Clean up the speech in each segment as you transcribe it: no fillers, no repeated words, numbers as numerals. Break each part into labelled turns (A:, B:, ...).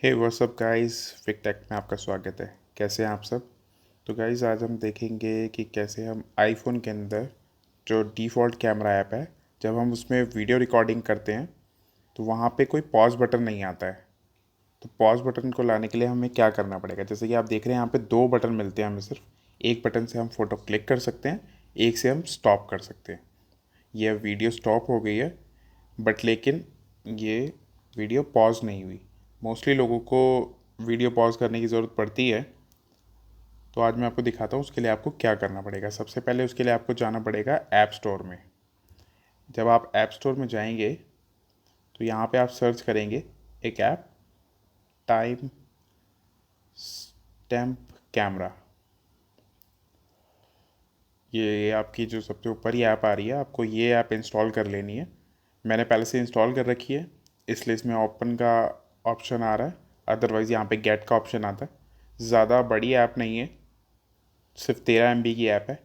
A: हे WhatsApp guys, फिक take में आपका स्वागत है। कैसे हैं आप सब? तो गाइस आज हम देखेंगे कि कैसे हम आईफोन के अंदर जो डिफ़ॉल्ट कैमरा ऐप है, जब हम उसमें वीडियो रिकॉर्डिंग करते हैं तो वहाँ पे कोई पॉज़ बटन नहीं आता है। तो पॉज़ बटन को लाने के लिए हमें क्या करना पड़ेगा? जैसे कि आप देख रहे हैं यहाँ पे दो बटन मिलते हैं हमें सिर्फ। एक बटन से हम फ़ोटो क्लिक कर सकते हैं, एक से हम स्टॉप कर सकते हैं। यह वीडियो स्टॉप हो गई है, बट लेकिन ये वीडियो पॉज नहीं हुई। मोस्टली लोगों को वीडियो पॉज करने की ज़रूरत पड़ती है, तो आज मैं आपको दिखाता हूँ उसके लिए आपको क्या करना पड़ेगा। सबसे पहले उसके लिए आपको जाना पड़ेगा ऐप स्टोर में। जब आप ऐप स्टोर में जाएंगे तो यहाँ पे आप सर्च करेंगे एक ऐप, टाइम स्टैम्प कैमरा। ये आपकी जो सबसे ऊपर ही ऐप आ रही है, आपको ये ऐप इंस्टॉल कर लेनी है। मैंने पहले से इंस्टॉल कर रखी है, इसलिए इसमें ओपन का ऑप्शन आ रहा है। अदरवाइज़ यहाँ पे गेट का ऑप्शन आता है। ज़्यादा बड़ी ऐप नहीं है, सिर्फ 13 MB की ऐप है।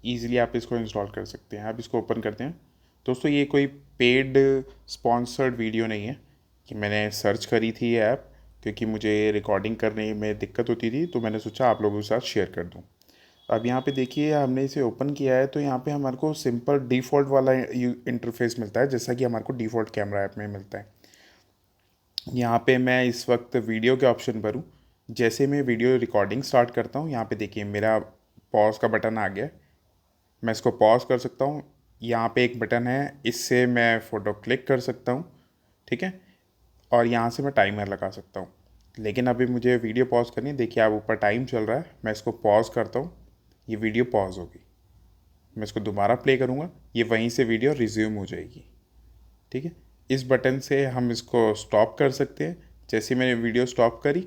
A: ईज़िली आप इसको इंस्टॉल कर सकते हैं। आप इसको ओपन करते हैं। दोस्तों, ये कोई पेड स्पॉन्सर्ड वीडियो नहीं है कि मैंने सर्च करी थी ये ऐप, क्योंकि मुझे रिकॉर्डिंग करने में दिक्कत होती थी, तो मैंने सोचा आप लोगों के साथ शेयर कर दूँ। अब यहाँ पे देखिए, हमने इसे ओपन किया है तो यहाँ पे हमारे को सिंपल डिफ़ॉल्ट वाला इंटरफेस मिलता है, जैसा कि हमारे को डिफ़ॉल्ट कैमरा ऐप में मिलता है। यहाँ पे मैं इस वक्त वीडियो के ऑप्शन पर हूँ। जैसे मैं वीडियो रिकॉर्डिंग स्टार्ट करता हूँ, यहाँ पे देखिए मेरा पॉज का बटन आ गया। मैं इसको पॉज कर सकता हूँ। यहाँ पे एक बटन है, इससे मैं फ़ोटो क्लिक कर सकता हूँ, ठीक है। और यहाँ से मैं टाइमर लगा सकता हूँ। लेकिन अभी मुझे वीडियो पॉज करनी है। देखिए आप, ऊपर टाइम चल रहा है। मैं इसको पॉज करता हूँ, ये वीडियो पॉज होगी। मैं इसको दोबारा प्ले करूँगा, ये वहीं से वीडियो रिज्यूम हो जाएगी, ठीक है। इस बटन से हम इसको स्टॉप कर सकते हैं। जैसे मैंने वीडियो स्टॉप करी,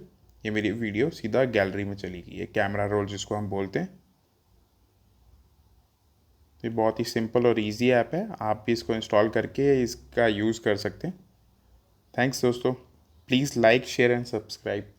A: ये मेरी वीडियो सीधा गैलरी में चली गई। ये कैमरा रोल जिसको हम बोलते हैं। ये बहुत ही सिंपल और इजी ऐप है, आप भी इसको इंस्टॉल करके इसका यूज़ कर सकते हैं। थैंक्स दोस्तों, please like share and subscribe.